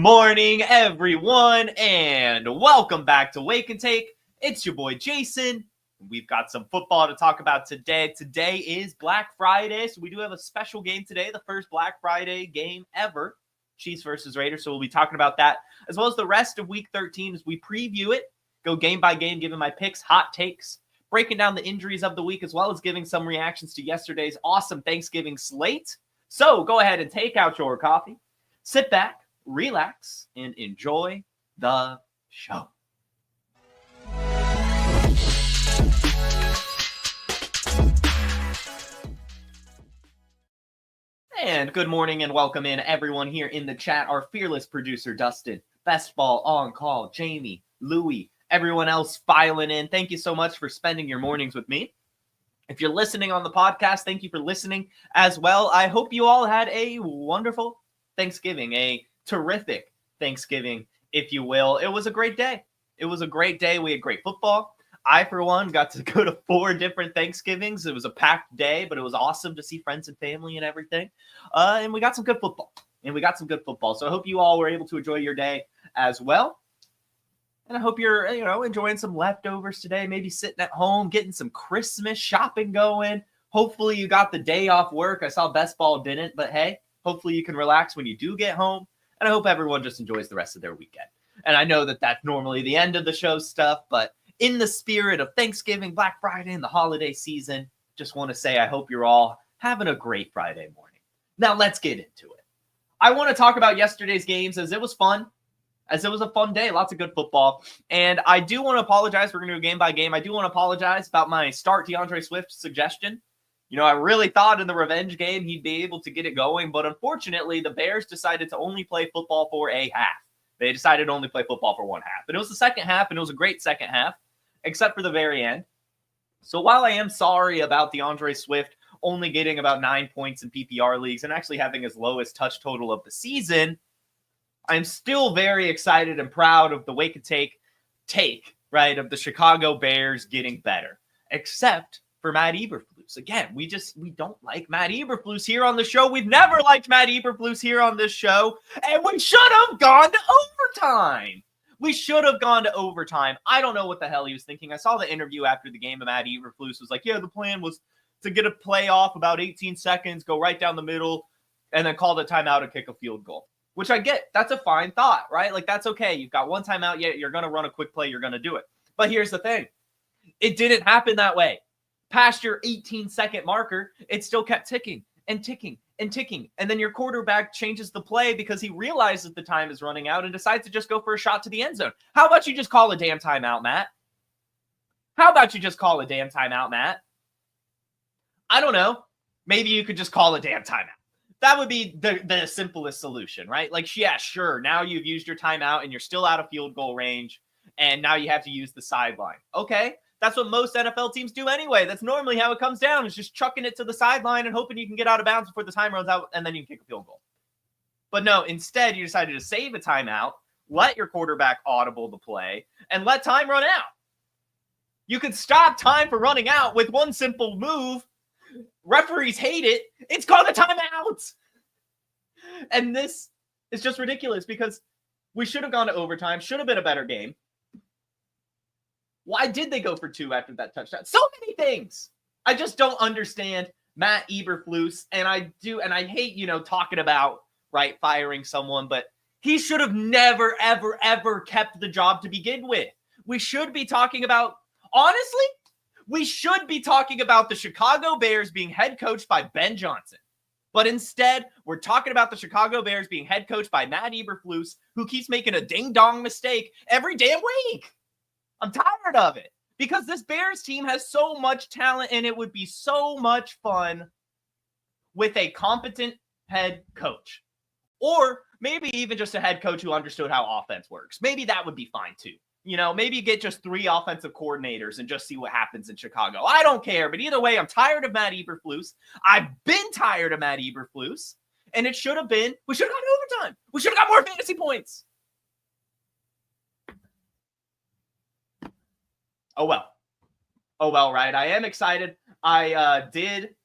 morning, everyone, and welcome back to Wake and Take. It's your boy Jason. We've got some football to talk about today. Today is Black Friday, so we do have a special game today, the first Black Friday game ever, Chiefs versus Raiders. So we'll be talking about that, as well as the rest of Week 13 as we preview it, go game by game, giving my picks, hot takes, breaking down the injuries of the week, as well as giving some reactions to yesterday's awesome Thanksgiving slate. So go ahead and take out your coffee, sit back, relax, and enjoy the show. And good morning and welcome in everyone here in the chat. Our fearless producer, Dustin, Best Ball on call, Jamie, Louie, everyone else filing in. Thank you so much for spending your mornings with me. If you're listening on the podcast, thank you for listening as well. I hope you all had a wonderful Thanksgiving, a terrific Thanksgiving, if you will. It was a great day. It was a great day. We had great football. I, for one, got to go to 4 different Thanksgivings. It was a packed day, but it was awesome to see friends and family and everything. And we got some good football. So I hope you all were able to enjoy your day as well. And I hope you're, enjoying some leftovers today, maybe sitting at home, getting some Christmas shopping going. Hopefully you got the day off work. I saw Best Ball didn't, but hey, hopefully you can relax when you do get home. And I hope everyone just enjoys the rest of their weekend. And I know that that's normally the end of the show stuff, but in the spirit of Thanksgiving, Black Friday, and the holiday season, just want to say I hope you're all having a great Friday morning. Now let's get into it. I want to talk about yesterday's games as it was fun. As it was a fun day, lots of good football. And I do want to apologize. We're going to do game by game. I do want to apologize about my start DeAndre Swift suggestion. I really thought in the revenge game he'd be able to get it going, but unfortunately, the Bears decided to only play football for a half. They decided to only play football for one half. And it was the second half, and it was a great second half, except for the very end. So while I am sorry about DeAndre Swift only getting about 9 points in PPR leagues and actually having his lowest touch total of the season, I'm still very excited and proud of the Wake and Take, of the Chicago Bears getting better, except for Matt Eberflus. Again, we don't like Matt Eberflus here on the show. We've never liked Matt Eberflus here on this show, and we should have gone to overtime. I don't know what the hell he was thinking. I saw the interview after the game, and Matt Eberflus was like, yeah, the plan was to get a play off about 18 seconds, go right down the middle, and then call the timeout and kick a field goal. Which I get. That's a fine thought, right? Like, that's okay. You've got one timeout, yet you're going to run a quick play. You're going to do it. But here's the thing. It didn't happen that way. Past your 18-second marker, it still kept ticking and ticking and ticking. And then your quarterback changes the play because he realizes the time is running out and decides to just go for a shot to the end zone. How about you just call a damn timeout, Matt? I don't know. Maybe you could just call a damn timeout. That would be the simplest solution, right? Like, yeah, sure. Now you've used your timeout and you're still out of field goal range, and now you have to use the sideline. Okay, that's what most NFL teams do anyway. That's normally how it comes down, is just chucking it to the sideline and hoping you can get out of bounds before the time runs out, and then you can kick a field goal. But no, instead, you decided to save a timeout, let your quarterback audible the play, and let time run out. You could stop time from running out with one simple move. Referees hate it. It's called a timeout. And this is just ridiculous because we should have gone to overtime. Should have been a better game. Why did they go for 2 after that touchdown? So many things. I just don't understand Matt Eberflus. And I hate, talking about, right, firing someone, but he should have never, ever, ever kept the job to begin with. We should be talking about, honestly, the Chicago Bears being head coached by Ben Johnson. But instead, we're talking about the Chicago Bears being head coached by Matt Eberflus, who keeps making a ding-dong mistake every damn week. I'm tired of it because this Bears team has so much talent, and it would be so much fun with a competent head coach. Or maybe even just a head coach who understood how offense works. Maybe that would be fine too. Maybe get just 3 offensive coordinators and just see what happens in Chicago. I don't care. But either way, I'm tired of Matt Eberflus. I've been tired of Matt Eberflus. And it should have been, we should have got overtime. We should have got more fantasy points. Oh, well, right? I am excited. I did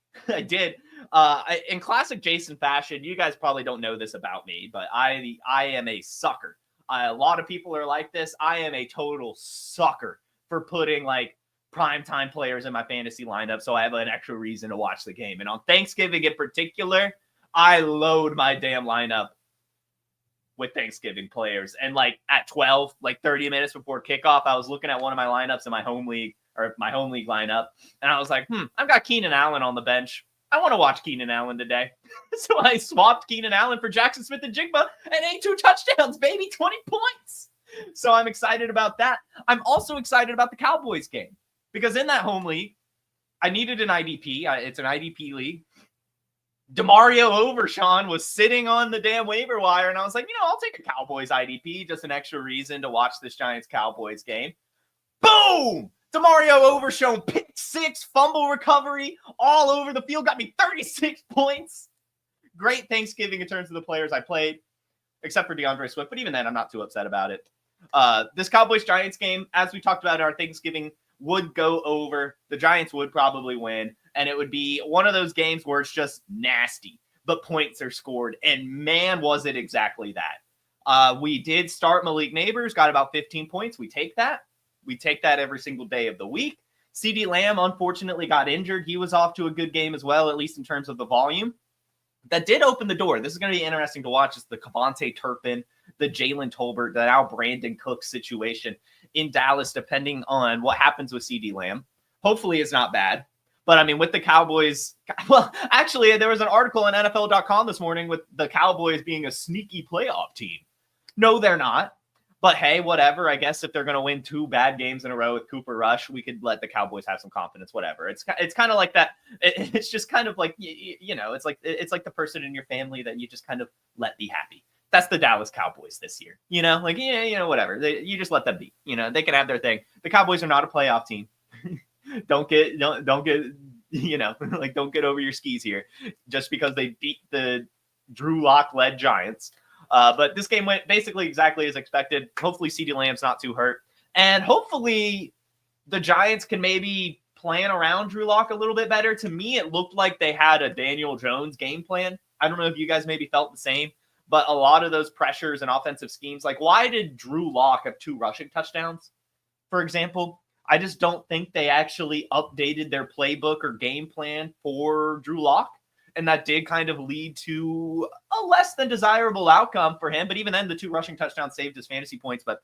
In classic Jason fashion, you guys probably don't know this about me, but I am a sucker. A lot of people are like this. I am a total sucker for putting like primetime players in my fantasy lineup so I have an extra reason to watch the game. And on Thanksgiving in particular, I load my damn lineup with Thanksgiving players. And like at 12, like 30 minutes before kickoff, I was looking at one of my lineups in my home league lineup. And I was like, I've got Keenan Allen on the bench. I want to watch Keenan Allen today. So I swapped Keenan Allen for Jackson Smith-Njigba and 2 touchdowns, baby, 20 points. So I'm excited about that. I'm also excited about the Cowboys game because in that home league, I needed an IDP. It's an IDP league. DeMario Overshawn was sitting on the damn waiver wire, and I was like, I'll take a Cowboys IDP, just an extra reason to watch this Giants-Cowboys game. Boom! DeMario Overshawn, pick 6, fumble recovery, all over the field, got me 36 points. Great Thanksgiving in terms of the players I played, except for DeAndre Swift, but even then, I'm not too upset about it. This Cowboys-Giants game, as we talked about in our Thanksgiving, would go over. The Giants would probably win, and it would be one of those games where it's just nasty, but points are scored, and man, was it exactly that. We did start Malik Neighbors, got about 15 points. We take that. We take that every single day of the week. CeeDee Lamb, unfortunately, got injured. He was off to a good game as well, at least in terms of the volume. That did open the door. This is going to be interesting to watch. It's the Kevontae Turpin, the Jalen Tolbert, the now Brandon Cooks situation in Dallas, depending on what happens with CeeDee Lamb. Hopefully it's not bad. But, I mean, with the Cowboys, well, actually, there was an article on NFL.com this morning with the Cowboys being a sneaky playoff team. No, they're not. But, hey, whatever. I guess if they're going to win 2 bad games in a row with Cooper Rush, we could let the Cowboys have some confidence, whatever. It's kind of like that. It's just kind of like, it's like the person in your family that you just kind of let be happy. That's the Dallas Cowboys this year. Whatever. You just let them be. They can have their thing. The Cowboys are not a playoff team. Don't get over your skis here just because they beat the Drew Lock-led Giants. But this game went basically exactly as expected. Hopefully CeeDee Lamb's not too hurt. And hopefully the Giants can maybe plan around Drew Lock a little bit better. To me, it looked like they had a Daniel Jones game plan. I don't know if you guys maybe felt the same, but a lot of those pressures and offensive schemes, like why did Drew Lock have 2 rushing touchdowns, for example? I just don't think they actually updated their playbook or game plan for Drew Lock. And that did kind of lead to a less than desirable outcome for him. But even then, the 2 rushing touchdowns saved his fantasy points. But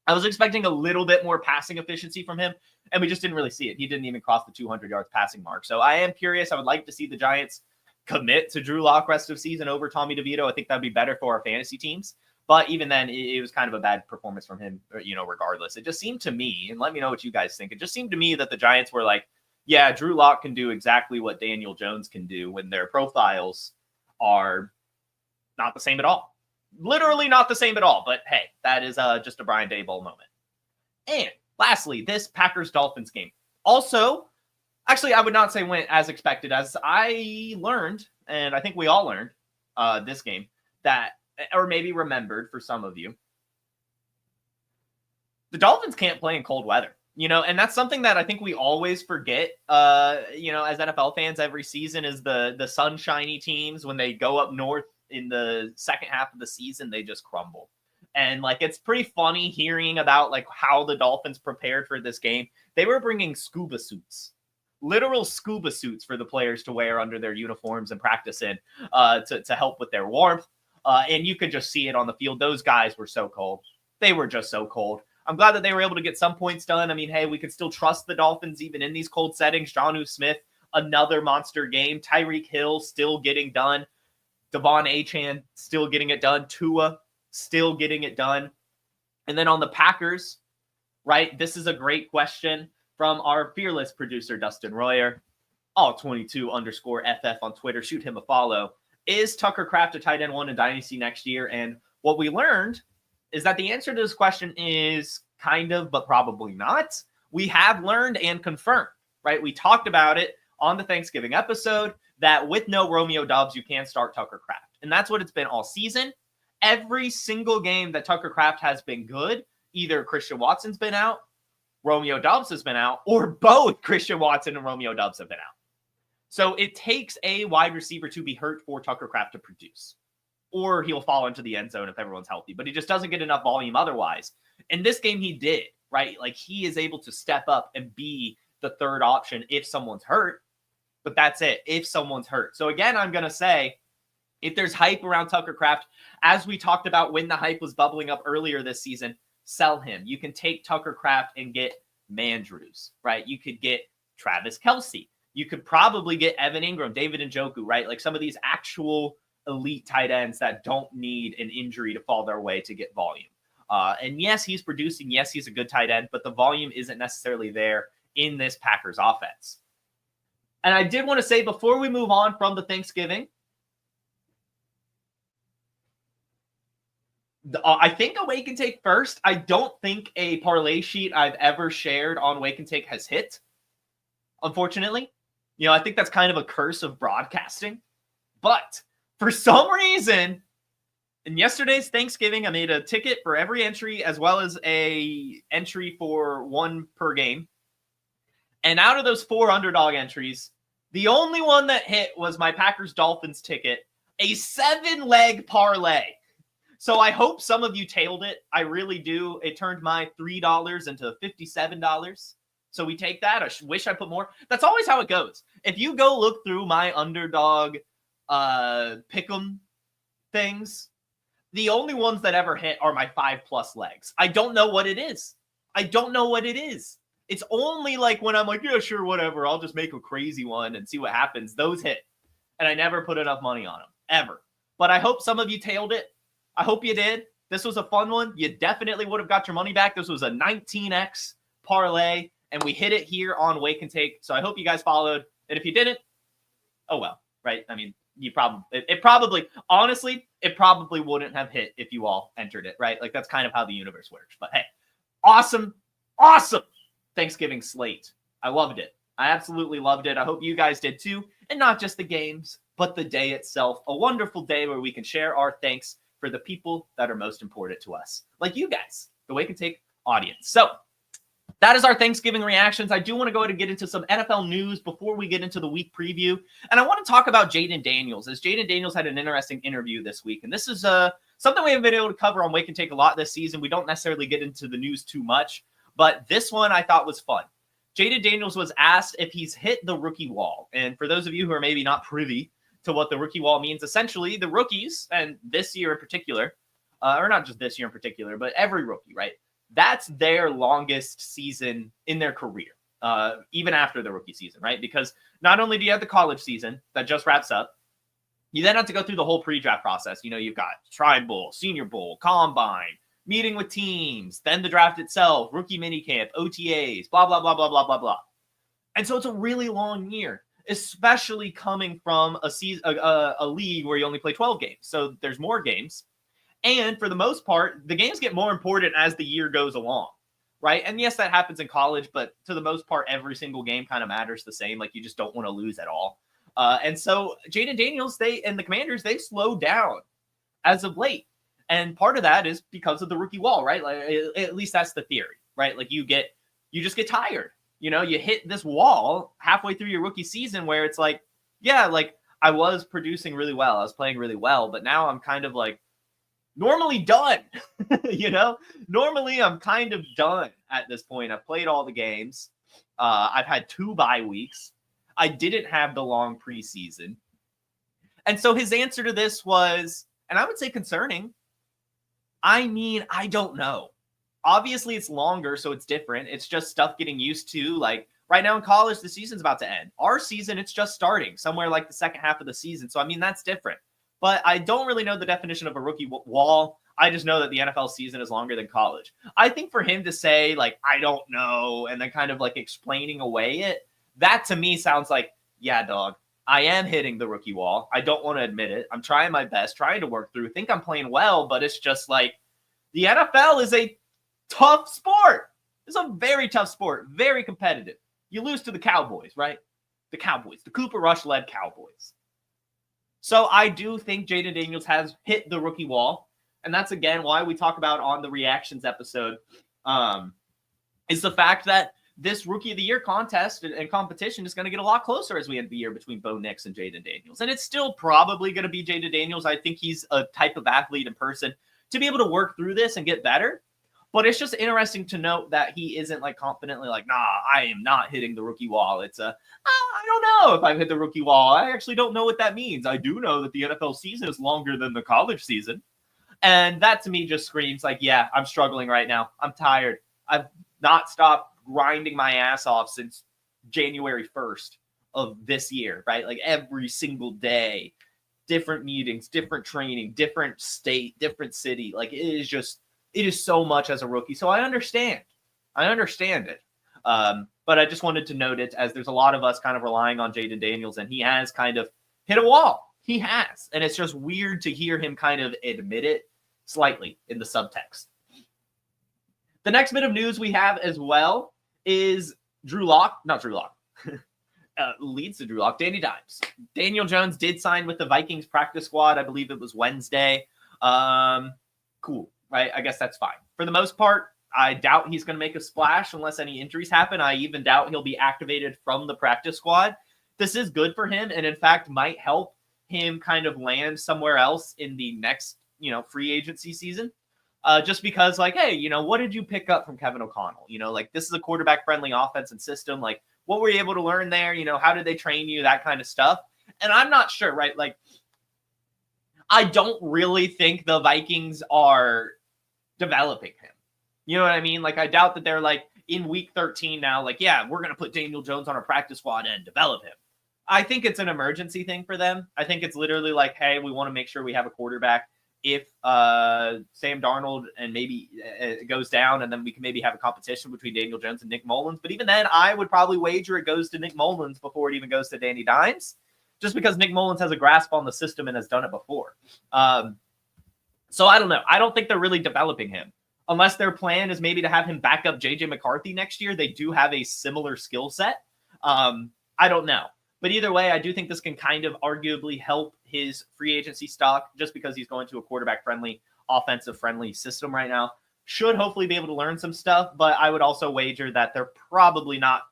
I was expecting a little bit more passing efficiency from him, and we just didn't really see it. He didn't even cross the 200 yards passing mark. So I am curious. I would like to see the Giants commit to Drew Lock rest of season over Tommy DeVito. I think that would be better for our fantasy teams. But even then, it was kind of a bad performance from him, regardless. It just seemed to me, and let me know what you guys think, it just seemed to me that the Giants were like, yeah, Drew Lock can do exactly what Daniel Jones can do when their profiles are not the same at all. Literally not the same at all. But hey, that is just a Brian Daboll moment. And lastly, this Packers-Dolphins game. Also, actually, I would not say went as expected, as I learned, and I think we all learned this game, that, or maybe remembered for some of you, the Dolphins can't play in cold weather. And that's something that I think we always forget, as NFL fans every season is the sunshiny teams. When they go up north in the second half of the season, they just crumble. And it's pretty funny hearing about how the Dolphins prepared for this game. They were bringing scuba suits, literal scuba suits for the players to wear under their uniforms and practice in to help with their warmth. And you could just see it on the field. Those guys were so cold. They were just so cold. I'm glad that they were able to get some points done. I mean, hey, we could still trust the Dolphins even in these cold settings. Jonnu Smith, another monster game. Tyreek Hill still getting done. Devon Achane still getting it done. Tua still getting it done. And then on the Packers, right, this is a great question from our fearless producer, Dustin Royer. All22_FF on Twitter. Shoot him a follow. Is Tucker Kraft a tight end 1 in Dynasty next year? And what we learned is that the answer to this question is kind of, but probably not. We have learned and confirmed, right? We talked about it on the Thanksgiving episode that with no Romeo Doubs, you can start Tucker Kraft. And that's what it's been all season. Every single game that Tucker Kraft has been good, either Christian Watson's been out, Romeo Doubs has been out, or both Christian Watson and Romeo Doubs have been out. So it takes a wide receiver to be hurt for Tucker Kraft to produce, or he'll fall into the end zone if everyone's healthy, but he just doesn't get enough volume otherwise. In this game, he did, right? Like, he is able to step up and be the third option if someone's hurt, but that's it, if someone's hurt. So again, I'm going to say, if there's hype around Tucker Kraft, as we talked about when the hype was bubbling up earlier this season, sell him. You can take Tucker Kraft and get Mandrews, right? You could get Travis Kelce. You could probably get Evan Ingram, David Njoku, right? Like some of these actual elite tight ends that don't need an injury to fall their way to get volume. And yes, he's producing. Yes, he's a good tight end, but the volume isn't necessarily there in this Packers offense. And I did want to say before we move on from the Thanksgiving, I think a Wake and Take first. I don't think a parlay sheet I've ever shared on Wake and Take has hit, unfortunately. You know, I think that's kind of a curse of broadcasting. But for some reason, in yesterday's Thanksgiving, I made a ticket for every entry as well as a entry for one per game. And out of those 4 underdog entries, the only one that hit was my Packers-Dolphins ticket, a 7-leg parlay. So I hope some of you tailed it. I really do. It turned my $3 into $57. So we take that. I wish I put more. That's always how it goes. If you go look through my underdog pick'em things, the only ones that ever hit are my 5+ legs. I don't know what it is. It's only like when I'm like, yeah, sure, whatever. I'll just make a crazy one and see what happens. Those hit. And I never put enough money on them, ever. But I hope some of you tailed it. I hope you did. This was a fun one. You definitely would have got your money back. This was a 19x parlay, and we hit it here on Wake and Take. So I hope you guys followed. And if you didn't, oh well, right? I mean, you probably, honestly, it probably wouldn't have hit if you all entered it, right? Like, that's kind of how the universe works. But hey, awesome Thanksgiving slate. I loved it. I absolutely loved it. I hope you guys did too. And not just the games, but the day itself. A wonderful day where we can share our thanks for the people that are most important to us, like you guys, the Wake and Take audience. So that is our Thanksgiving reactions. I do want to go ahead and get into some NFL news before we get into the week preview. And I want to talk about Jaden Daniels, as Jaden Daniels had an interesting interview this week. And this is something we haven't been able to cover on Wake and Take a lot this season. We don't necessarily get into the news too much, but this one I thought was fun. Jaden Daniels was asked if he's hit the rookie wall. And for those of you who are maybe not privy to what the rookie wall means, essentially the rookies, and this year in particular, or not just this year in particular, but every rookie, right? That's their longest season in their career, even after the rookie season, right? Because not only do you have the college season that just wraps up, you then have to go through the whole pre-draft process. You know, you've got Tribe Bowl, Senior Bowl, Combine, meeting with teams, then the draft itself, rookie minicamp, OTAs, blah, blah, blah, blah, blah, blah, blah. And so it's a really long year, especially coming from a league where you only play 12 games. So there's more games. And for the most part, the games get more important as the year goes along, right? And yes, that happens in college, but to the most part, every single game kind of matters the same. Like, you just don't want to lose at all. And so Jaden Daniels, and the Commanders, they've slowed down as of late. And part of that is because of the rookie wall, right? Like, at least that's the theory, right? Like, you just get tired. You know, you hit this wall halfway through your rookie season where it's like, yeah, like, I was producing really well. I was playing really well, but now I'm kind of like normally done, you know? Normally I'm kind of done at this point. I've played all the games. I've had 2 bye weeks. I didn't have the long preseason. And so his answer to this was, and I would say concerning, I mean, I don't know. Obviously, it's longer, so it's different. It's just stuff getting used to. Like, right now in college, the season's about to end. Our season, it's just starting, somewhere like the second half of the season. So, I mean, that's different. But I don't really know the definition of a rookie wall. I just know that the NFL season is longer than college. I think for him to say, like, I don't know, and then kind of, like, explaining away it, that to me sounds like, yeah, dog, I am hitting the rookie wall. I don't want to admit it. I'm trying my best, trying to work through. Think I'm playing well, but it's just like, the NFL is a tough sport. It's a very tough sport, very competitive. You lose to the Cowboys, right? The Cowboys, the Cooper Rush-led Cowboys. So I do think Jaden Daniels has hit the rookie wall. And that's, again, why we talk about on the reactions episode, is the fact that this Rookie of the Year contest and competition is going to get a lot closer as we end the year between Bo Nix and Jaden Daniels. And it's still probably going to be Jaden Daniels. I think he's a type of athlete and person to be able to work through this and get better. But it's just interesting to note that he isn't like confidently like, nah, I am not hitting the rookie wall. It's I don't know if I've hit the rookie wall. I actually don't know what that means. I do know that the NFL season is longer than the college season. And that to me just screams like, yeah, I'm struggling right now. I'm tired. I've not stopped grinding my ass off since January 1st of this year, right? Like every single day, different meetings, different training, different state, different city. Like it is so much as a rookie. So I understand it. But I just wanted to note it as there's a lot of us kind of relying on Jaden Daniels, and he has kind of hit a wall. He has. And it's just weird to hear him kind of admit it slightly in the subtext. The next bit of news we have as well is leads to Drew Lock, Danny Dimes. Daniel Jones did sign with the Vikings practice squad. I believe it was Wednesday. Cool, right? I guess that's fine. For the most part, I doubt he's going to make a splash unless any injuries happen. I even doubt he'll be activated from the practice squad. This is good for him, and in fact might help him kind of land somewhere else in the next, free agency season. Just because, like, hey, what did you pick up from Kevin O'Connell? Like, this is a quarterback-friendly offense and system. Like, what were you able to learn there? How did they train you? That kind of stuff. And I'm not sure, right? Like, I don't really think the Vikings are developing him. You know what I mean? Like, I doubt that they're, like, in week 13 now, like, yeah, we're going to put Daniel Jones on our practice squad and develop him. I think it's an emergency thing for them. I think it's literally like, hey, we want to make sure we have a quarterback if Sam Darnold and maybe it goes down, and then we can maybe have a competition between Daniel Jones and Nick Mullins. But even then, I would probably wager it goes to Nick Mullins before it even goes to Danny Dimes, just because Nick Mullins has a grasp on the system and has done it before. So I don't know. I don't think they're really developing him. Unless their plan is maybe to have him back up J.J. McCarthy next year. They do have a similar skill set. I don't know. But either way, I do think this can kind of arguably help his free agency stock just because he's going to a quarterback-friendly, offensive-friendly system right now. Should hopefully be able to learn some stuff, but I would also wager that they're probably not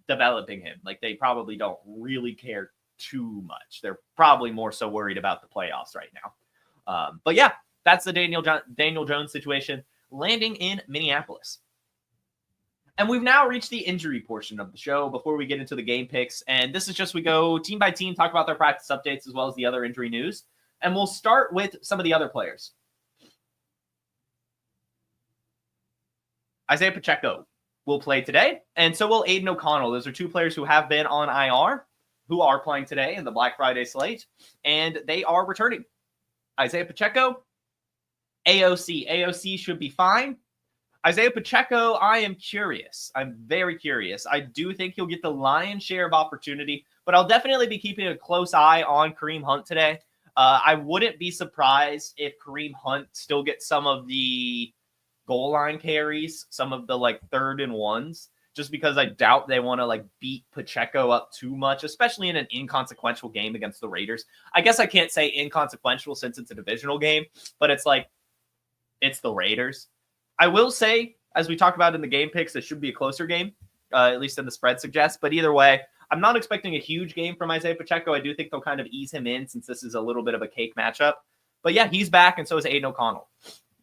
developing him. Like, they probably don't really care too much. They're probably more so worried about the playoffs right now. But yeah, that's the Daniel Jones situation landing in Minneapolis. And we've now reached the injury portion of the show before we get into the game picks. And this is just, we go team by team, talk about their practice updates as well as the other injury news. And we'll start with some of the other players. Isaiah Pacheco will play today, and so will Aiden O'Connell. Those are two players who have been on IR, who are playing today in the Black Friday slate, and they are returning. Isaiah Pacheco, AOC. AOC should be fine. Isaiah Pacheco, I am curious. I'm very curious. I do think he'll get the lion's share of opportunity, but I'll definitely be keeping a close eye on Kareem Hunt today. I wouldn't be surprised if Kareem Hunt still gets some of the goal line carries, some of the like 3rd and 1s, just because I doubt they want to like beat Pacheco up too much, especially in an inconsequential game against the Raiders. I guess I can't say inconsequential since it's a divisional game, but it's like, it's the Raiders. I will say, as we talked about in the game picks, it should be a closer game, at least than the spread suggests. But either way, I'm not expecting a huge game from Isaiah Pacheco. I do think they'll kind of ease him in since this is a little bit of a cake matchup. But yeah, he's back, and so is Aiden O'Connell.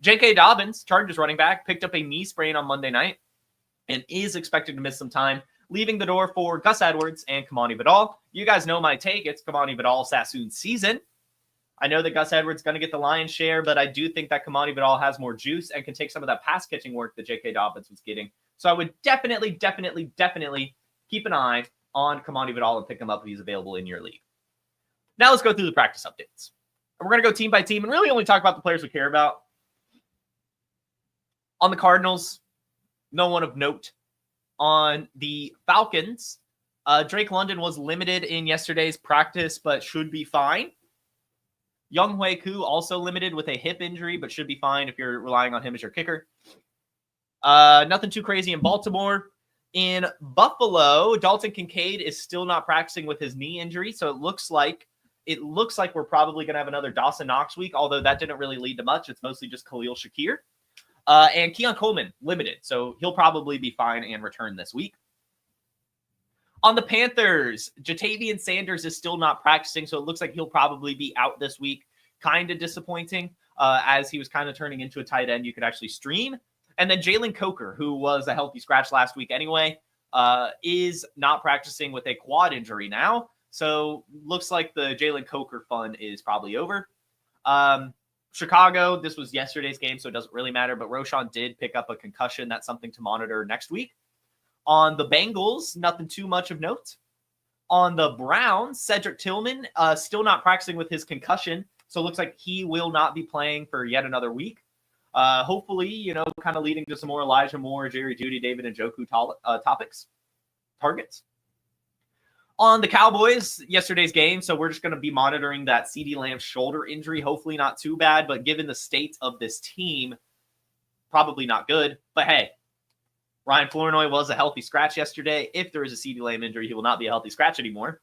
J.K. Dobbins, Chargers running back, picked up a knee sprain on Monday night and is expected to miss some time, leaving the door for Gus Edwards and Kamani Vidal. You guys know my take. It's Kamani Vidal Sassoon season. I know that Gus Edwards is going to get the lion's share, but I do think that Kamani Vidal has more juice and can take some of that pass catching work that J.K. Dobbins was getting. So I would definitely keep an eye on Kamani Vidal and pick him up if he's available in your league. Now let's go through the practice updates. And we're going to go team by team and really only talk about the players we care about. On the Cardinals, no one of note. On the Falcons, Drake London was limited in yesterday's practice, but should be fine. Younghoe Koo also limited with a hip injury, but should be fine if you're relying on him as your kicker. Nothing too crazy in Baltimore. In Buffalo, Dalton Kincaid is still not practicing with his knee injury, so it looks like we're probably going to have another Dawson Knox week, although that didn't really lead to much. It's mostly just Khalil Shakir. And Keon Coleman limited, so he'll probably be fine and return this week. On the Panthers, Jatavian Sanders is still not practicing, so it looks like he'll probably be out this week. Kind of disappointing, as he was kind of turning into a tight end you could actually stream. And then Jalen Coker, who was a healthy scratch last week anyway, is not practicing with a quad injury now. So looks like the Jalen Coker fun is probably over. Chicago, this was yesterday's game, so it doesn't really matter, but Roschon did pick up a concussion. That's something to monitor next week. On the Bengals, nothing too much of note. On the Browns, Cedric Tillman, still not practicing with his concussion, so it looks like he will not be playing for yet another week. Hopefully, kind of leading to some more Elijah Moore, Jerry Jeudy, David Njoku targets. On the Cowboys, yesterday's game, so we're just going to be monitoring that CeeDee Lamb's shoulder injury. Hopefully not too bad, but given the state of this team, probably not good. But hey, Ryan Flournoy was a healthy scratch yesterday. If there is a CeeDee Lamb injury, he will not be a healthy scratch anymore.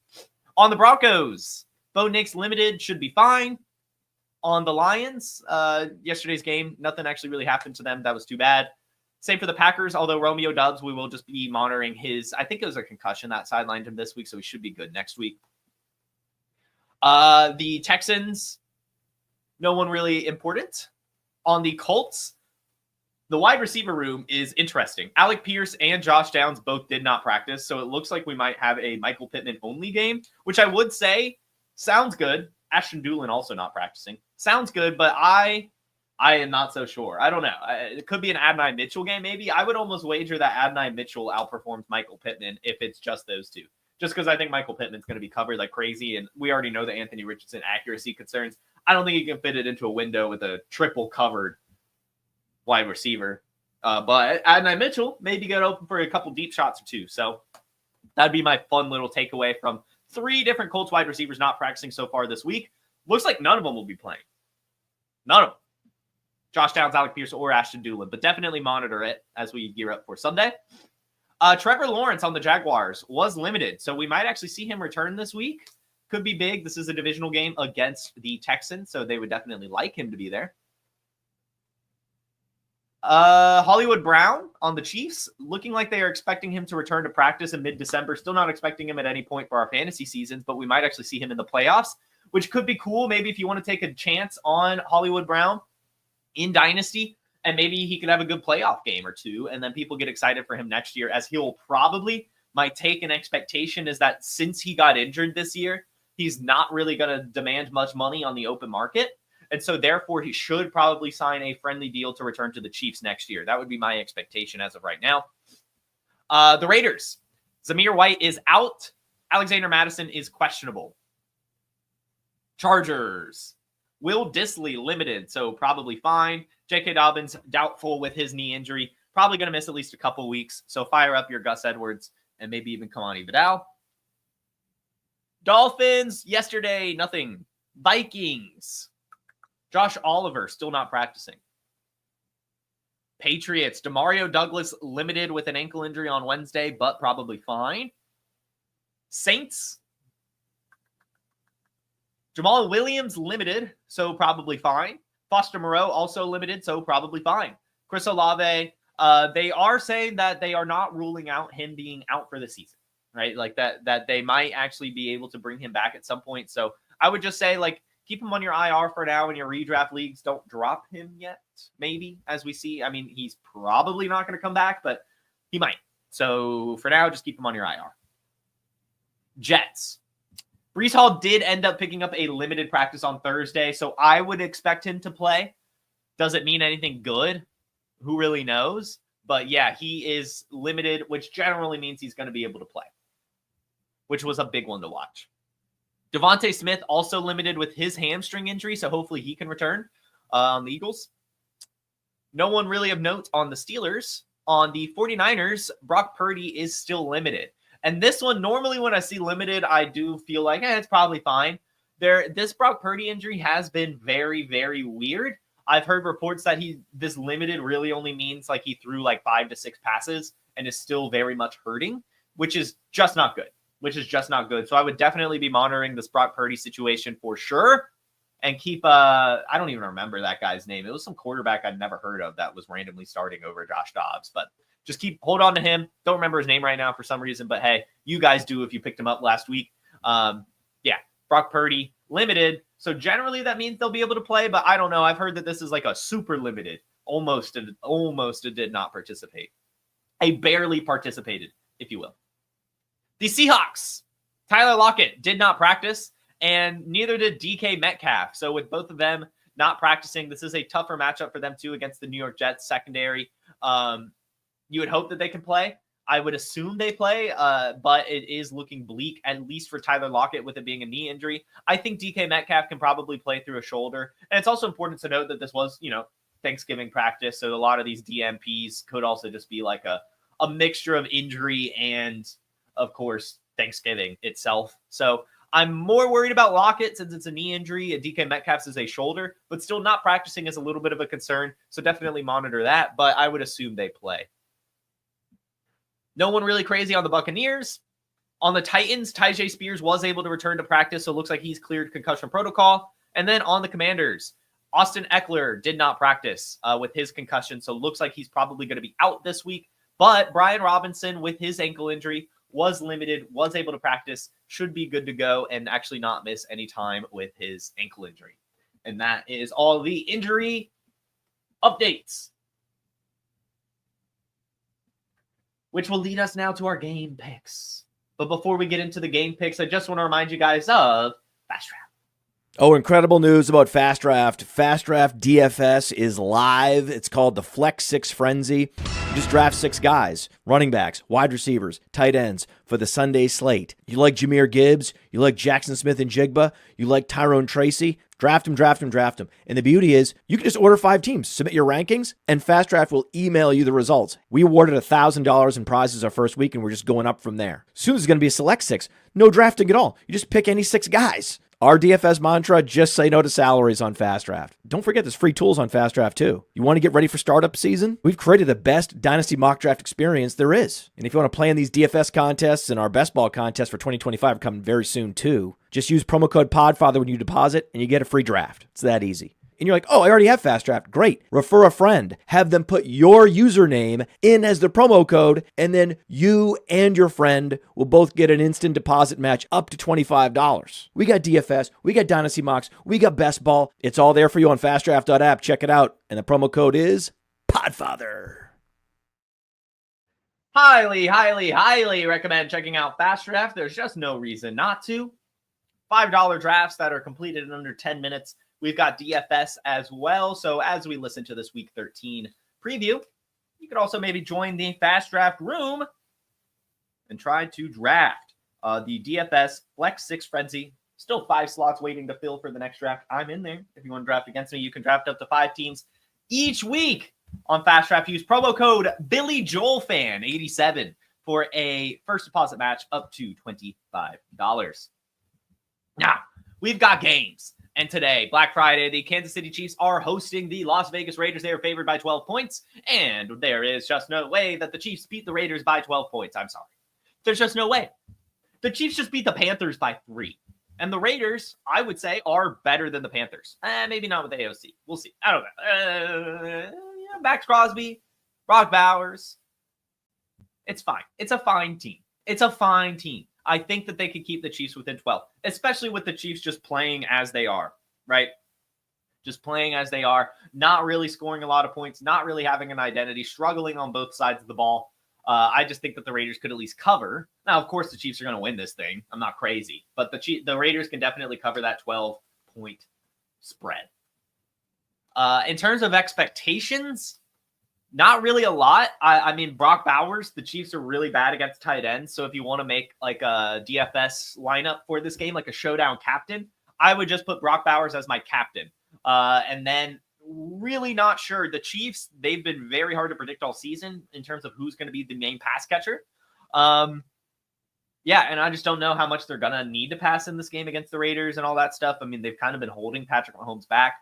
On the Broncos, Bo Nix limited, should be fine. On the Lions, yesterday's game, nothing actually really happened to them. That was too bad. Same for the Packers, although Romeo Doubs, we will just be monitoring his, I think it was a concussion that sidelined him this week, so he should be good next week. The Texans, no one really important. On the Colts, the wide receiver room is interesting. Alec Pierce and Josh Downs both did not practice, so it looks like we might have a Michael Pittman only game, which I would say sounds good. Ashton Dulin also not practicing. Sounds good, but I am not so sure. I don't know. It could be an Adonai Mitchell game, maybe. I would almost wager that Adonai Mitchell outperforms Michael Pittman if it's just those two. Just because I think Michael Pittman's going to be covered like crazy, and we already know the Anthony Richardson accuracy concerns. I don't think he can fit it into a window with a triple covered wide receiver. But Adonai Mitchell maybe get open for a couple deep shots or two. So that'd be my fun little takeaway from 3 different Colts wide receivers not practicing so far this week. Looks like none of them will be playing. None of them. Josh Downs, Alec Pierce, or Ashton Dulin, but definitely monitor it as we gear up for Sunday. Trevor Lawrence on the Jaguars was limited, so we might actually see him return this week. Could be big. This is a divisional game against the Texans, so they would definitely like him to be there. Hollywood Brown on the Chiefs, looking like they are expecting him to return to practice in mid-December. Still not expecting him at any point for our fantasy seasons, but we might actually see him in the playoffs, which could be cool. Maybe if you want to take a chance on Hollywood Brown in Dynasty, and maybe he could have a good playoff game or two, and then people get excited for him next year, as he'll probably, my take and expectation is that since he got injured this year, he's not really going to demand much money on the open market. And so therefore he should probably sign a friendly deal to return to the Chiefs next year. That would be my expectation as of right now. The Raiders, Zamir White is out. Alexander Madison is questionable. Chargers, Will Dissly limited, so probably fine. J.K. Dobbins doubtful with his knee injury. Probably going to miss at least a couple weeks. So fire up your Gus Edwards and maybe even Kamani Vidal. Dolphins, yesterday, nothing. Vikings, Josh Oliver still not practicing. Patriots, Demario Douglas limited with an ankle injury on Wednesday, but probably fine. Saints, Jamal Williams limited, so probably fine. Foster Moreau also limited, so probably fine. Chris Olave, they are saying that they are not ruling out him being out for the season, right? Like that they might actually be able to bring him back at some point. So I would just say, like, keep him on your IR for now in your redraft leagues. Don't drop him yet, maybe, as we see. I mean, he's probably not going to come back, but he might. So for now, just keep him on your IR. Jets. Breece Hall did end up picking up a limited practice on Thursday, so I would expect him to play. Does it mean anything good? Who really knows? But yeah, he is limited, which generally means he's going to be able to play, which was a big one to watch. Devontae Smith also limited with his hamstring injury, so hopefully he can return on the Eagles. No one really of note on the Steelers. On the 49ers, Brock Purdy is still limited. And this one, normally when I see limited, I do feel like, it's probably fine. This Brock Purdy injury has been very, very weird. I've heard reports that this limited really only means like he threw like 5 to 6 passes and is still very much hurting, which is just not good. So I would definitely be monitoring this Brock Purdy situation for sure and keep, I don't even remember that guy's name. It was some quarterback I'd never heard of that was randomly starting over Josh Dobbs, but just hold on to him. Don't remember his name right now for some reason, but hey, you guys do if you picked him up last week. Brock Purdy, limited. So generally that means they'll be able to play, but I don't know. I've heard that this is like a super limited, almost a did not participate. A barely participated, if you will. The Seahawks, Tyler Lockett did not practice, and neither did DK Metcalf. So with both of them not practicing, this is a tougher matchup for them too against the New York Jets secondary. You would hope that they can play. I would assume they play, but it is looking bleak, at least for Tyler Lockett, with it being a knee injury. I think DK Metcalf can probably play through a shoulder. And it's also important to note that this was, Thanksgiving practice. So a lot of these DMPs could also just be like a mixture of injury and, of course, Thanksgiving itself. So I'm more worried about Lockett since it's a knee injury and DK Metcalf's is a shoulder, but still not practicing is a little bit of a concern. So definitely monitor that, but I would assume they play. No one really crazy on the Buccaneers. On the Titans, Tyjae Spears was able to return to practice, so it looks like he's cleared concussion protocol. And then on the Commanders, Austin Eckler did not practice with his concussion, so it looks like he's probably going to be out this week. But Brian Robinson, with his ankle injury, was limited, was able to practice, should be good to go, and actually not miss any time with his ankle injury. And that is all the injury updates, which will lead us now to our game picks. But before we get into the game picks, I just want to remind you guys of Fast Draft. Oh, incredible news about Fast Draft. Fast Draft DFS is live. It's called the Flex 6 Frenzy. You just draft 6 guys, running backs, wide receivers, tight ends for the Sunday slate. You like Jahmyr Gibbs, you like Jackson Smith and Jigba, you like Tyrone Tracy, draft him. And the beauty is you can just order 5 teams, submit your rankings, and Fast Draft will email you the results. We awarded $1,000 in prizes our first week, and we're just going up from there. Soon there's going to be a select 6. No drafting at all. You just pick any 6 guys. Our DFS mantra, just say no to salaries on Fast Draft. Don't forget there's free tools on Fast Draft too. You want to get ready for startup season? We've created the best Dynasty mock draft experience there is. And if you want to play in these DFS contests, and our best ball contest for 2025 are coming very soon too, just use promo code PODFATHER when you deposit and you get a free draft. It's that easy. And you're like, oh, I already have Fast Draft. Great. Refer a friend. Have them put your username in as the promo code, and then you and your friend will both get an instant deposit match up to $25. We got DFS. We got Dynasty Mocks. We got Best Ball. It's all there for you on fastdraft.app. Check it out. And the promo code is PODFATHER. Highly recommend checking out Fast Draft. There's just no reason not to. $5 drafts that are completed in under 10 minutes. We've got DFS as well. So as we listen to this Week 13 preview, you could also maybe join the Fast Draft room and try to draft the DFS Flex 6 Frenzy. Still 5 slots waiting to fill for the next draft. I'm in there. If you want to draft against me, you can draft up to 5 teams each week on Fast Draft. Use promo code BillyJoelFan87 for a first deposit match up to $25. Now, we've got games. And today, Black Friday, the Kansas City Chiefs are hosting the Las Vegas Raiders. They are favored by 12 points, and there is just no way that the Chiefs beat the Raiders by 12 points. I'm sorry. There's just no way. The Chiefs just beat the Panthers by 3. And the Raiders, I would say, are better than the Panthers. Maybe not with the AOC. We'll see. I don't know. Max Crosby, Brock Bowers. It's fine. It's a fine team. I think that they could keep the Chiefs within 12, especially with the Chiefs just playing as they are, right? Just playing as they are, not really scoring a lot of points, not really having an identity, struggling on both sides of the ball. I just think that the Raiders could at least cover. Now, of course, the Chiefs are going to win this thing. I'm not crazy, but the Raiders can definitely cover that 12-point spread. In terms of expectations, not really a lot. I mean, Brock Bowers, the Chiefs are really bad against tight ends. So if you want to make like a DFS lineup for this game, like a showdown captain, I would just put Brock Bowers as my captain. And then really not sure. The Chiefs, they've been very hard to predict all season in terms of who's going to be the main pass catcher. And I just don't know how much they're going to need to pass in this game against the Raiders and all that stuff. I mean, they've kind of been holding Patrick Mahomes back.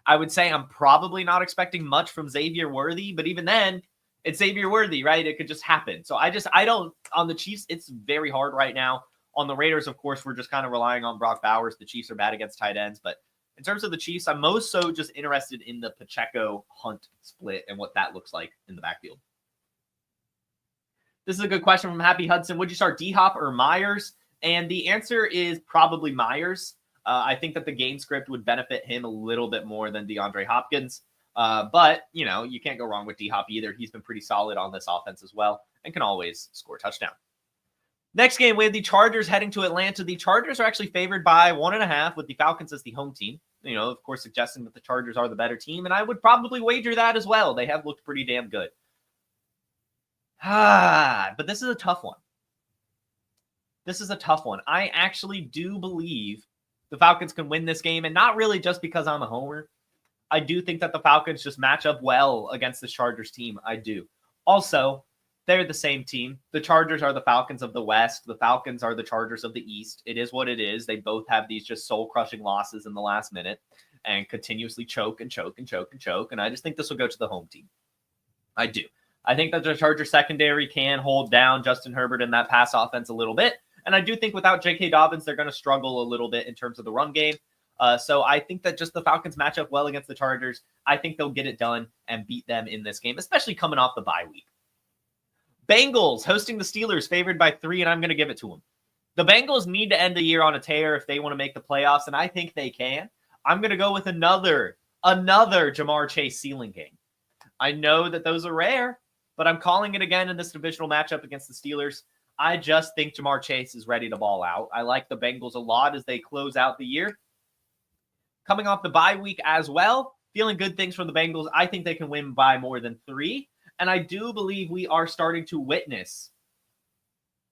I would say I'm probably not expecting much from Xavier Worthy, but even then, it's Xavier Worthy, right? It could just happen. So I don't, on the Chiefs, it's very hard right now. On the Raiders, of course, we're just kind of relying on Brock Bowers. The Chiefs are bad against tight ends, but in terms of the Chiefs, I'm most so just interested in the Pacheco-Hunt split and what that looks like in the backfield. This is a good question from Happy Hudson. Would you start D-Hop or Myers? And the answer is probably Myers. I think that the game script would benefit him a little bit more than DeAndre Hopkins. But, you can't go wrong with D-Hop either. He's been pretty solid on this offense as well and can always score a touchdown. Next game, we have the Chargers heading to Atlanta. The Chargers are actually favored by 1.5 with the Falcons as the home team. Of course, suggesting that the Chargers are the better team, and I would probably wager that as well. They have looked pretty damn good. But this is a tough one. I actually do believe the Falcons can win this game, and not really just because I'm a homer. I do think that the Falcons just match up well against the Chargers team. I do. Also, they're the same team. The Chargers are the Falcons of the West. The Falcons are the Chargers of the East. It is what it is. They both have these just soul-crushing losses in the last minute and continuously choke and choke and choke and choke. And I just think this will go to the home team. I do. I think that the Chargers secondary can hold down Justin Herbert in that pass offense a little bit. And I do think without J.K. Dobbins, they're going to struggle a little bit in terms of the run game. So I think that just the Falcons match up well against the Chargers. I think they'll get it done and beat them in this game, especially coming off the bye week. Bengals hosting the Steelers, favored by 3, and I'm going to give it to them. The Bengals need to end the year on a tear if they want to make the playoffs, and I think they can. I'm going to go with another Ja'Marr Chase ceiling game. I know that those are rare, but I'm calling it again in this divisional matchup against the Steelers. I just think Ja'Marr Chase is ready to ball out. I like the Bengals a lot as they close out the year. Coming off the bye week as well, feeling good things from the Bengals. I think they can win by more than 3. And I do believe we are starting to witness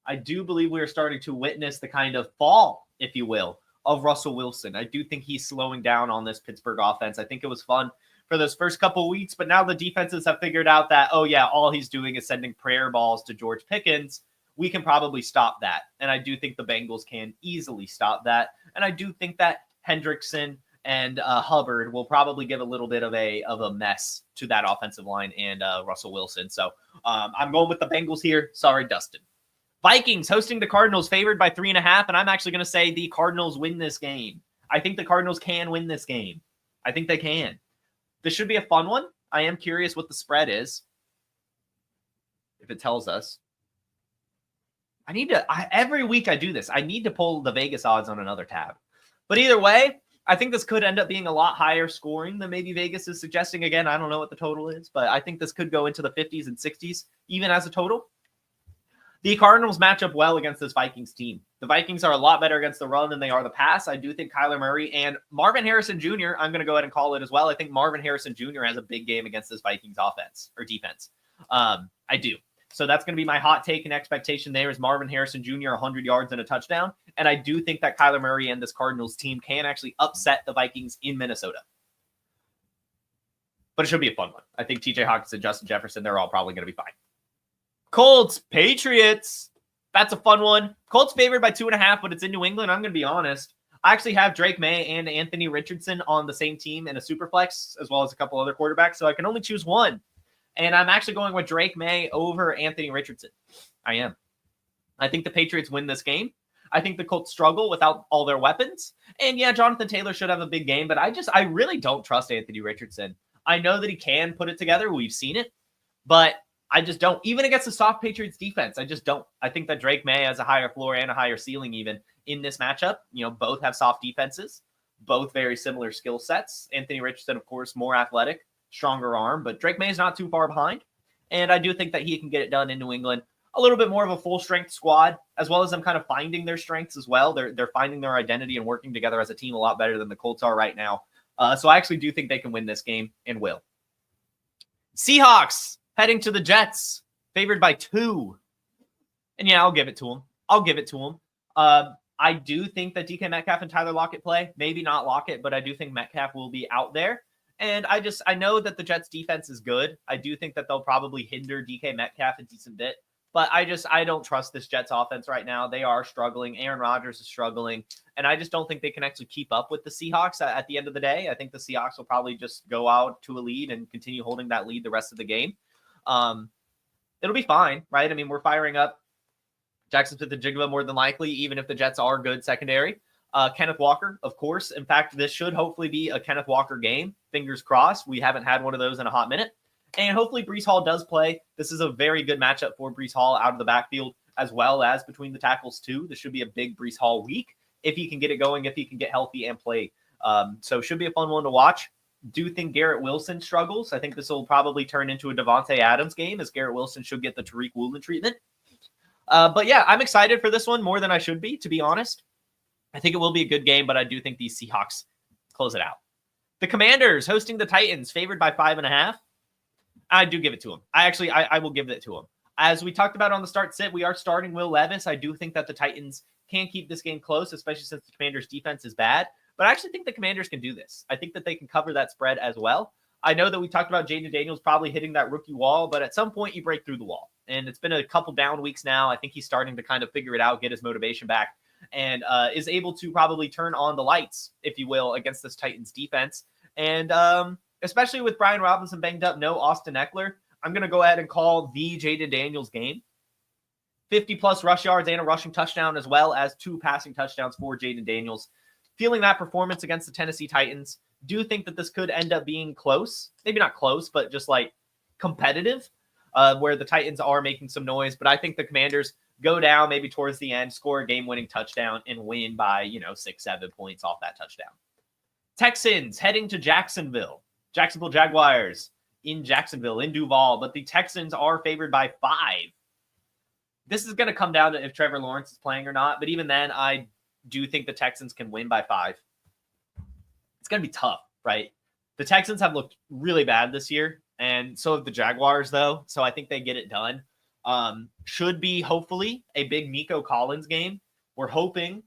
the kind of fall, if you will, of Russell Wilson. I do think he's slowing down on this Pittsburgh offense. I think it was fun for those first couple weeks, but now the defenses have figured out that, all he's doing is sending prayer balls to George Pickens. We can probably stop that. And I do think the Bengals can easily stop that. And I do think that Hendrickson and Hubbard will probably give a little bit of a mess to that offensive line and Russell Wilson. So I'm going with the Bengals here. Sorry, Dustin. Vikings hosting the Cardinals, favored by 3.5, and I'm actually going to say the Cardinals win this game. I think the Cardinals can win this game. I think they can. This should be a fun one. I am curious what the spread is, if it tells us. Every week I do this. I need to pull the Vegas odds on another tab. But either way, I think this could end up being a lot higher scoring than maybe Vegas is suggesting. Again, I don't know what the total is, but I think this could go into the 50s and 60s, even as a total. The Cardinals match up well against this Vikings team. The Vikings are a lot better against the run than they are the pass. I do think Kyler Murray and Marvin Harrison Jr., I'm going to go ahead and call it as well. I think Marvin Harrison Jr. has a big game against this Vikings offense or defense. I do. So that's going to be my hot take and expectation there is Marvin Harrison Jr. 100 yards and a touchdown. And I do think that Kyler Murray and this Cardinals team can actually upset the Vikings in Minnesota. But it should be a fun one. I think TJ Hawkinson, Justin Jefferson, they're all probably going to be fine. Colts, Patriots. That's a fun one. Colts favored by 2.5, but it's in New England. I'm going to be honest. I actually have Drake May and Anthony Richardson on the same team in a super flex, as well as a couple other quarterbacks. So I can only choose one. And I'm actually going with Drake May over Anthony Richardson. I am. I think the Patriots win this game. I think the Colts struggle without all their weapons. And yeah, Jonathan Taylor should have a big game, but I really don't trust Anthony Richardson. I know that he can put it together. We've seen it, but I just don't. Even against the soft Patriots defense, I just don't. I think that Drake May has a higher floor and a higher ceiling even in this matchup. Both have soft defenses, both very similar skill sets. Anthony Richardson, of course, more athletic, stronger arm, but Drake May is not too far behind. And I do think that he can get it done in New England. A little bit more of a full strength squad, as well as them kind of finding their strengths as well. They're finding their identity and working together as a team a lot better than the Colts are right now. So I actually do think they can win this game and will. Seahawks heading to the Jets, favored by 2. And yeah, I'll give it to them. I do think that DK Metcalf and Tyler Lockett play. Maybe not Lockett, but I do think Metcalf will be out there. And I know that the Jets defense is good. I do think that they'll probably hinder DK Metcalf a decent bit. But I don't trust this Jets offense right now. They are struggling. Aaron Rodgers is struggling. And I just don't think they can actually keep up with the Seahawks at the end of the day. I think the Seahawks will probably just go out to a lead and continue holding that lead the rest of the game. It'll be fine, right? I mean, we're firing up Jackson Smith-Njigba more than likely, even if the Jets are good secondary. Kenneth Walker, of course. In fact, this should hopefully be a Kenneth Walker game. Fingers crossed. We haven't had one of those in a hot minute. And hopefully Breece Hall does play. This is a very good matchup for Breece Hall out of the backfield, as well as between the tackles too. This should be a big Breece Hall week if he can get it going, if he can get healthy and play. So should be a fun one to watch. Do think Garrett Wilson struggles. I think this will probably turn into a Devontae Adams game, as Garrett Wilson should get the Tariq Woolen treatment. But yeah, I'm excited for this one more than I should be, to be honest. I think it will be a good game, but I do think these Seahawks close it out. The Commanders hosting the Titans, favored by 5.5. I do give it to them. I will give it to them. As we talked about on the start sit, we are starting Will Levis. I do think that the Titans can keep this game close, especially since the Commanders' defense is bad. But I actually think the Commanders can do this. I think that they can cover that spread as well. I know that we talked about Jaden Daniels probably hitting that rookie wall, but at some point you break through the wall. And it's been a couple down weeks now. I think he's starting to kind of figure it out, get his motivation back, and is able to probably turn on the lights, if you will, against this Titans defense. And especially with Brian Robinson banged up, no Austin Eckler, I'm going to go ahead and call the Jaden Daniels game. 50-plus rush yards and a rushing touchdown, as well as 2 passing touchdowns for Jaden Daniels. Feeling that performance against the Tennessee Titans, do think that this could end up being close. Maybe not close, but just like competitive, where the Titans are making some noise. But I think the Commanders go down maybe towards the end, score a game-winning touchdown, and win by, 6-7 points off that touchdown. Texans heading to Jacksonville. Jacksonville Jaguars in Jacksonville, in Duval. But the Texans are favored by 5. This is going to come down to if Trevor Lawrence is playing or not. But even then, I do think the Texans can win by 5. It's going to be tough, right? The Texans have looked really bad this year, and so have the Jaguars, though. So I think they get it done. Should be, hopefully, a big Nico Collins game. We're hoping,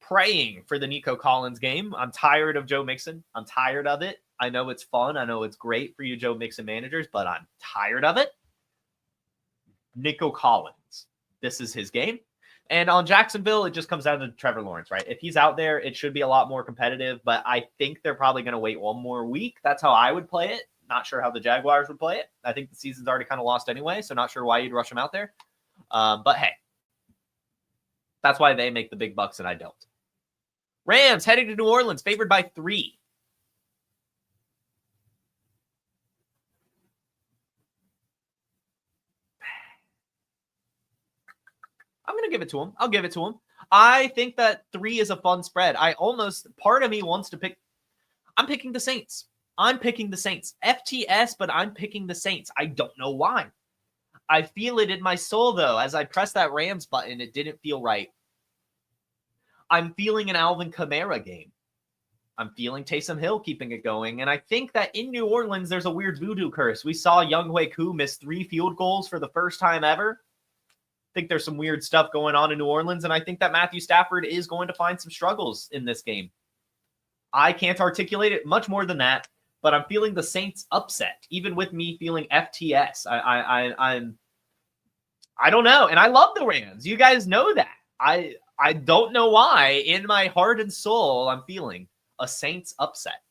praying for the Nico Collins game. I'm tired of Joe Mixon. I'm tired of it. I know it's fun. I know it's great for you Joe Mixon managers, but I'm tired of it. Nico Collins. This is his game. And on Jacksonville, it just comes down to Trevor Lawrence, right? If he's out there, it should be a lot more competitive, but I think they're probably going to wait one more week. That's how I would play it. Not sure how the Jaguars would play it. I think the season's already kind of lost anyway, so not sure why you'd rush them out there. But hey, that's why they make the big bucks and I don't. Rams heading to New Orleans, favored by 3. I'm going to give it to him. I'll give it to him. I think that 3 is a fun spread. Part of me wants to pick. I'm picking the Saints. FTS, but I'm picking the Saints. I don't know why. I feel it in my soul, though. As I press that Rams button, it didn't feel right. I'm feeling an Alvin Kamara game. I'm feeling Taysom Hill keeping it going. And I think that in New Orleans, there's a weird voodoo curse. We saw Younghoe Koo miss 3 field goals for the first time ever. I think there's some weird stuff going on in New Orleans, and I think that Matthew Stafford is going to find some struggles in this game. I can't articulate it much more than that, but I'm feeling the Saints upset, even with me feeling FTS. I don't know, and I love the Rams. You guys know that. I don't know why. In my heart and soul, I'm feeling a Saints upset.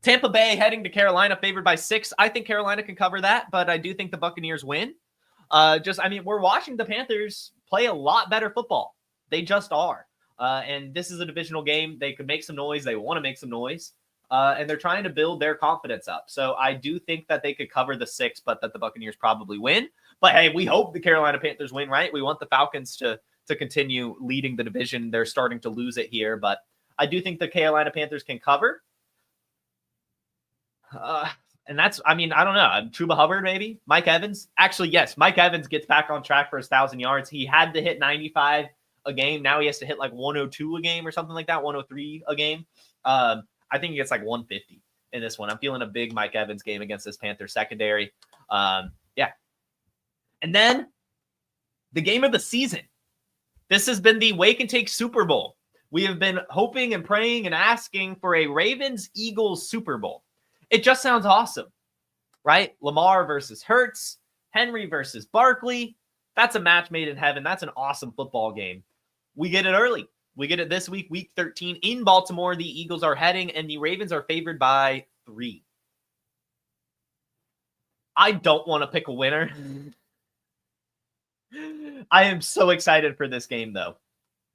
Tampa Bay heading to Carolina, favored by 6. I think Carolina can cover that, but I do think the Buccaneers win. We're watching the Panthers play a lot better football. They just are. And this is a divisional game. They could make some noise. They want to make some noise. And they're trying to build their confidence up. So I do think that they could cover the 6, but that the Buccaneers probably win. But hey, we hope the Carolina Panthers win, right? We want the Falcons to continue leading the division. They're starting to lose it here, but I do think the Carolina Panthers can cover. And that's, I don't know. Chuba Hubbard, maybe? Mike Evans? Actually, yes. Mike Evans gets back on track for his 1,000 yards. He had to hit 95 a game. Now he has to hit like 102 a game or something like that, 103 a game. I think he gets like 150 in this one. I'm feeling a big Mike Evans game against this Panther secondary. Yeah. And then the game of the season. This has been the Wake and Take Super Bowl. We have been hoping and praying and asking for a Ravens-Eagles Super Bowl. It just sounds awesome, right? Lamar versus Hurts, Henry versus Barkley. That's a match made in heaven. That's an awesome football game. We get it early. We get it this week, week 13 in Baltimore. The Eagles are heading, and the Ravens are favored by 3. I don't want to pick a winner. I am so excited for this game, though.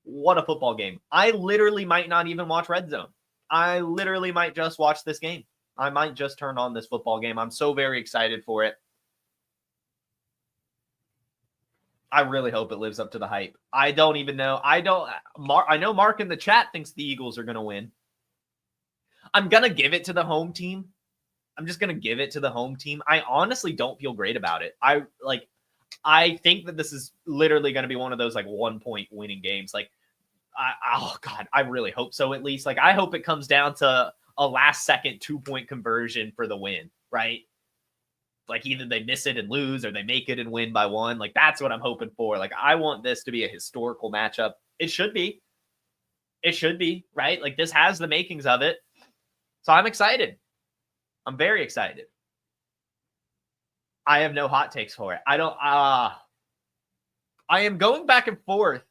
What a football game. I literally might not even watch Red Zone. I literally might just watch this game. I might just turn on this football game. I'm so very excited for it. I really hope it lives up to the hype. I don't even know. I know Mark in the chat thinks the Eagles are going to win. I'm going to give it to the home team. I'm just going to give it to the home team. I honestly don't feel great about it. I think that this is literally going to be one of those like 1-point winning games. Like, oh God, I really hope so at least. Like, I hope it comes down to a last second 2-point conversion for the win, right? Like either they miss it and lose or they make it and win by 1. Like that's what I'm hoping for. Like I want this to be a historical matchup. It should be. It should be, right? Like this has the makings of it. So I'm excited. I'm very excited. I have no hot takes for it. I am going back and forth.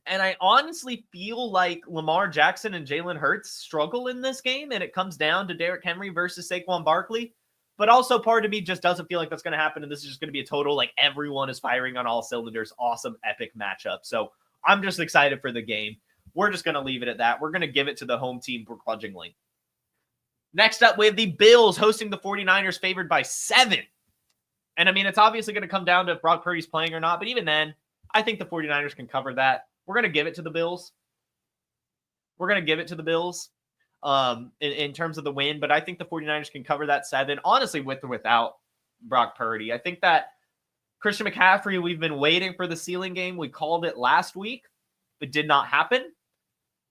And I honestly feel like Lamar Jackson and Jalen Hurts struggle in this game. And it comes down to Derrick Henry versus Saquon Barkley. But also part of me just doesn't feel like that's going to happen. And this is just going to be a total, like everyone is firing on all cylinders. Awesome, epic matchup. So I'm just excited for the game. We're just going to leave it at that. We're going to give it to the home team begrudgingly. Next up, we have the Bills hosting the 49ers favored by 7. And I mean, it's obviously going to come down to if Brock Purdy's playing or not. But even then, I think the 49ers can cover that. We're going to give it to the Bills. We're going to give it to the Bills. In terms of the win, but I think the 49ers can cover that 7, honestly, with or without Brock Purdy. I think that Christian McCaffrey, we've been waiting for the ceiling game. We called it last week. It did not happen.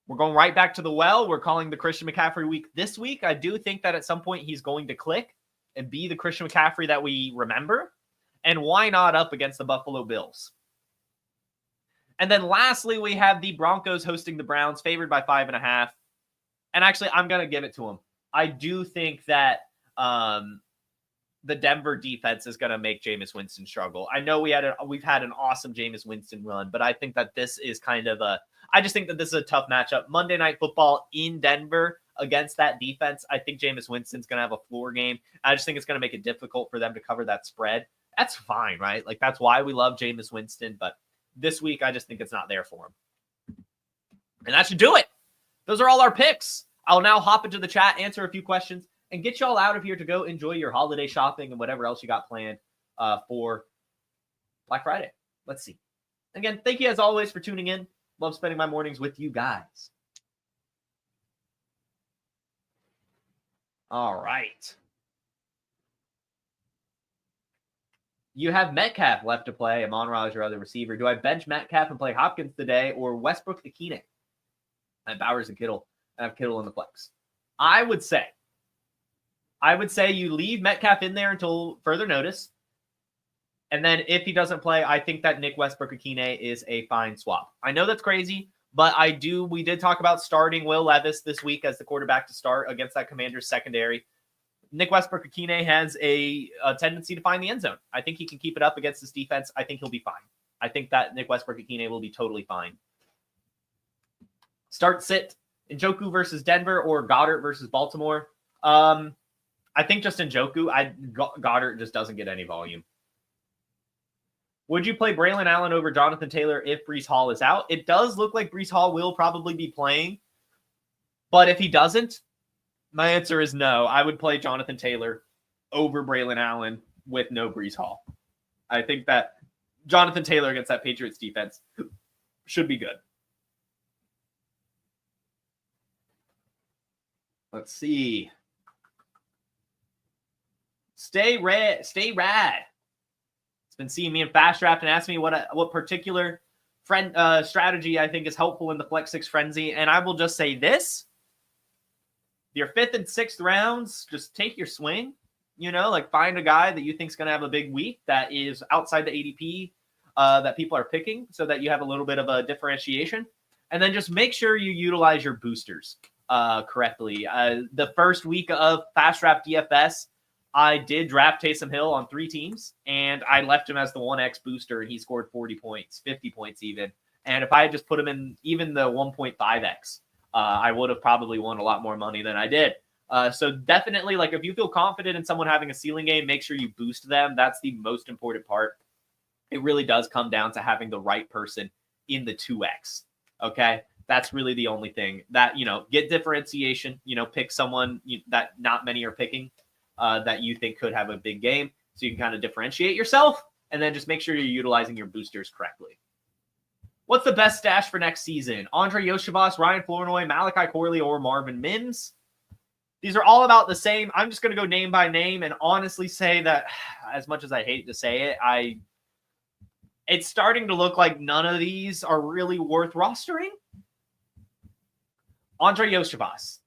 We're going right back to the well. We're calling the Christian McCaffrey week this week. I do think that at some point he's going to click and be the Christian McCaffrey that we remember. And why not up against the Buffalo Bills? And then lastly, we have the Broncos hosting the Browns, favored by 5.5. And actually, I'm going to give it to him. I do think that the Denver defense is going to make Jameis Winston struggle. I know we've had an awesome Jameis Winston run, but I think that this is I just think that this is a tough matchup. Monday Night Football in Denver against that defense. I think Jameis Winston's going to have a floor game. I just think it's going to make it difficult for them to cover that spread. That's fine, right? Like that's why we love Jameis Winston, but this week I just think it's not there for him. And that should do it. Those are all our picks. I'll now hop into the chat, answer a few questions, and get y'all out of here to go enjoy your holiday shopping and whatever else you got planned for Black Friday. Let's see. Again, thank you as always for tuning in. Love spending my mornings with you guys. All right. You have Metcalf left to play. Amon-Ra is your other receiver. Do I bench Metcalf and play Hopkins today or Westbrook Akine? I have Bowers and Kittle. I have Kittle in the flex. I would say you leave Metcalf in there until further notice. And then if he doesn't play, I think that Nick Westbrook-Akine is a fine swap. I know that's crazy, but we did talk about starting Will Levis this week as the quarterback to start against that Commanders secondary. Nick Westbrook-Akine has a tendency to find the end zone. I think he can keep it up against this defense. I think he'll be fine. I think that Nick Westbrook-Akine will be totally fine. Start sit Njoku versus Denver or Goddard versus Baltimore. I think just Njoku. Goddard just doesn't get any volume. Would you play Braylon Allen over Jonathan Taylor if Breece Hall is out? It does look like Breece Hall will probably be playing. But if he doesn't, my answer is no. I would play Jonathan Taylor over Braylon Allen with no Breece Hall. I think that Jonathan Taylor against that Patriots defense should be good. Let's see. Stay rad. It's been seeing me in Fast Draft and asked me what particular strategy I think is helpful in the Flex 6 frenzy. And I will just say this. Your 5th and 6th rounds, just take your swing. Find a guy that you think is going to have a big week that is outside the ADP that people are picking so that you have a little bit of a differentiation. And then just make sure you utilize your boosters correctly. The first week of Fast Draft DFS, I did draft Taysom Hill on 3 teams, and I left him as the 1X booster, and he scored 40 points, 50 points even. And if I had just put him in even the 1.5X, I would have probably won a lot more money than I did. So definitely, if you feel confident in someone having a ceiling game, make sure you boost them. That's the most important part. It really does come down to having the right person in the 2X. Okay? That's really the only thing that, get differentiation, pick someone that not many are picking that you think could have a big game. So you can kind of differentiate yourself and then just make sure you're utilizing your boosters correctly. What's the best stash for next season? Andre Yoshivas, Ryan Flournoy, Malachi Corley, or Marvin Mims? These are all about the same. I'm just going to go name by name and honestly say that, as much as I hate to say it, it's starting to look like none of these are really worth rostering. Andre Yoshivas.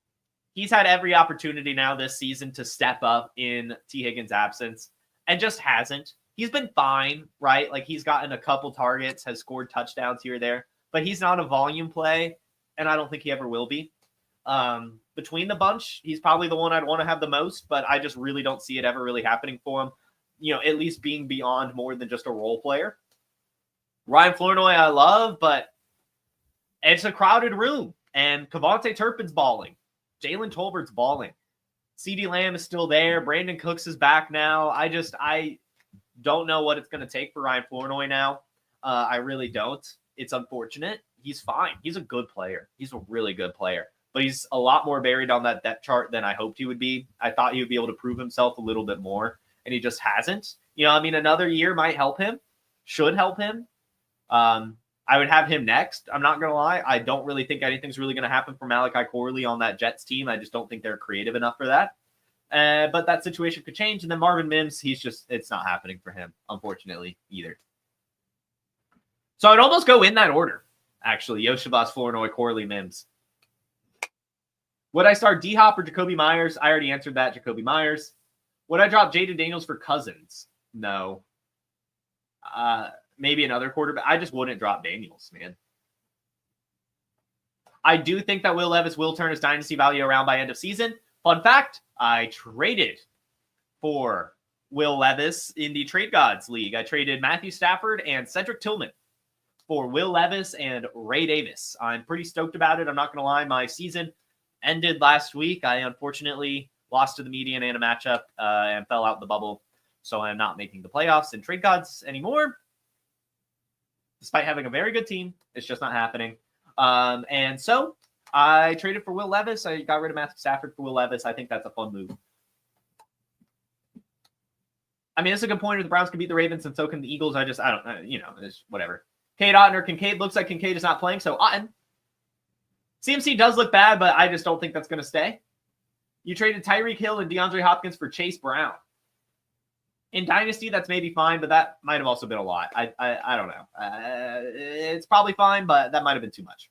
He's had every opportunity now this season to step up in T. Higgins' absence and just hasn't. He's been fine, right? Like, he's gotten a couple targets, has scored touchdowns here or there, but he's not a volume play, and I don't think he ever will be. Between the bunch, he's probably the one I'd want to have the most, but I just really don't see it ever really happening for him, at least being beyond more than just a role player. Ryan Flournoy I love, but it's a crowded room, and Kevontae Turpin's balling. Jalen Tolbert's balling. CeeDee Lamb is still there. Brandon Cooks is back now. I don't know what it's going to take for Ryan Flournoy now. I really don't. It's unfortunate. He's fine. He's a good player. He's a really good player. But he's a lot more buried on that depth chart than I hoped he would be. I thought he would be able to prove himself a little bit more, and he just hasn't. Another year might help him. Should help him. I would have him next. I'm not going to lie. I don't really think anything's really going to happen for Malachi Corley on that Jets team. I just don't think they're creative enough for that. But that situation could change. And then Marvin Mims, it's not happening for him, unfortunately, either. So I'd almost go in that order, actually. Yoshivas, Flournoy, Corley, Mims. Would I start D-Hop or Jacoby Myers? I already answered that, Jacoby Myers. Would I drop Jaden Daniels for Cousins? No. Maybe another quarterback. I just wouldn't drop Daniels, man. I do think that Will Levis will turn his dynasty value around by end of season. Fun fact, I traded for Will Levis in the Trade Gods League. I traded Matthew Stafford and Cedric Tillman for Will Levis and Ray Davis. I'm pretty stoked about it. I'm not going to lie. My season ended last week. I unfortunately lost to the median in a matchup and fell out in the bubble. So I'm not making the playoffs in Trade Gods anymore. Despite having a very good team, it's just not happening. And so I traded for Will Levis. I got rid of Matthew Stafford for Will Levis. I think that's a fun move. I mean, it's a good pointer. The Browns can beat the Ravens, and so can the Eagles. I don't know. It's whatever. Cade Otton or Kincaid. Looks like Kincaid is not playing, so Otton. CMC does look bad, but I just don't think that's going to stay. You traded Tyreek Hill and DeAndre Hopkins for Chase Brown. In Dynasty, that's maybe fine, but that might have also been a lot. I don't know. It's probably fine, but that might have been too much.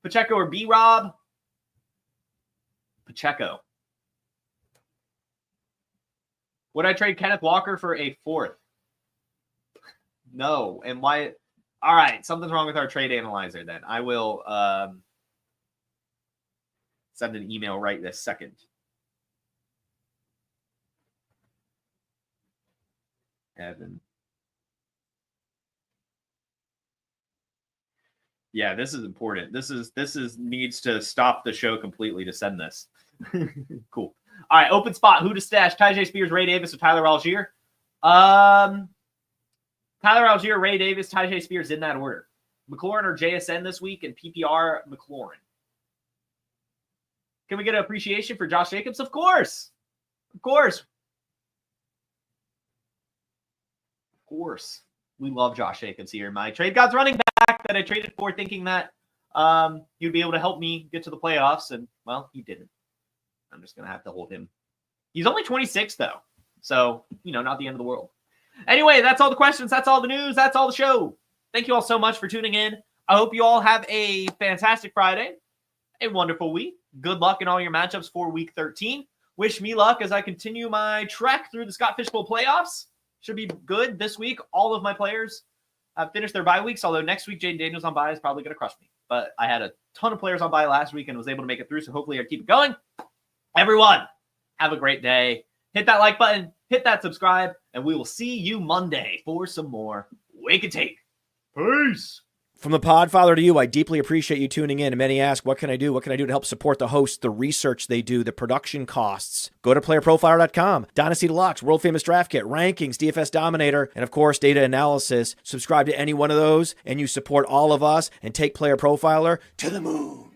Pacheco or B-Rob? Pacheco. Would I trade Kenneth Walker for a fourth? No. And why? All right. Something's wrong with our trade analyzer then. I will send an email right this second. Evan. Yeah, this is important. This is needs to stop the show completely to send this. Cool. All right, open spot. Who to stash? Tyjae Spears, Ray Davis, or Tyler Algier? Tyler Algier, Ray Davis, Tyjae Spears in that order. McLaurin or JSN this week, and PPR McLaurin. Can we get an appreciation for Josh Jacobs? Of course. Of course. Of course. We love Josh Jacobs here. My trade gods running back that I traded for thinking that he'd be able to help me get to the playoffs. And, well, he didn't. I'm just going to have to hold him. He's only 26, though. So, not the end of the world. Anyway, that's all the questions. That's all the news. That's all the show. Thank you all so much for tuning in. I hope you all have a fantastic Friday, a wonderful week. Good luck in all your matchups for Week 13. Wish me luck as I continue my trek through the Scott Fish Bowl playoffs. Should be good this week. All of my players have finished their bye weeks, although next week Jaden Daniels on bye is probably going to crush me. But I had a ton of players on bye last week and was able to make it through, so hopefully I keep it going. Everyone, have a great day. Hit that like button, hit that subscribe, and we will see you Monday for some more Wake and Take. Peace. From the Podfather to you, I deeply appreciate you tuning in. And many ask, what can I do? What can I do to help support the hosts, the research they do, the production costs? Go to PlayerProfiler.com. Dynasty Deluxe, World Famous Draft Kit, Rankings, DFS Dominator, and of course, Data Analysis. Subscribe to any one of those, and you support all of us and take Player Profiler to the moon.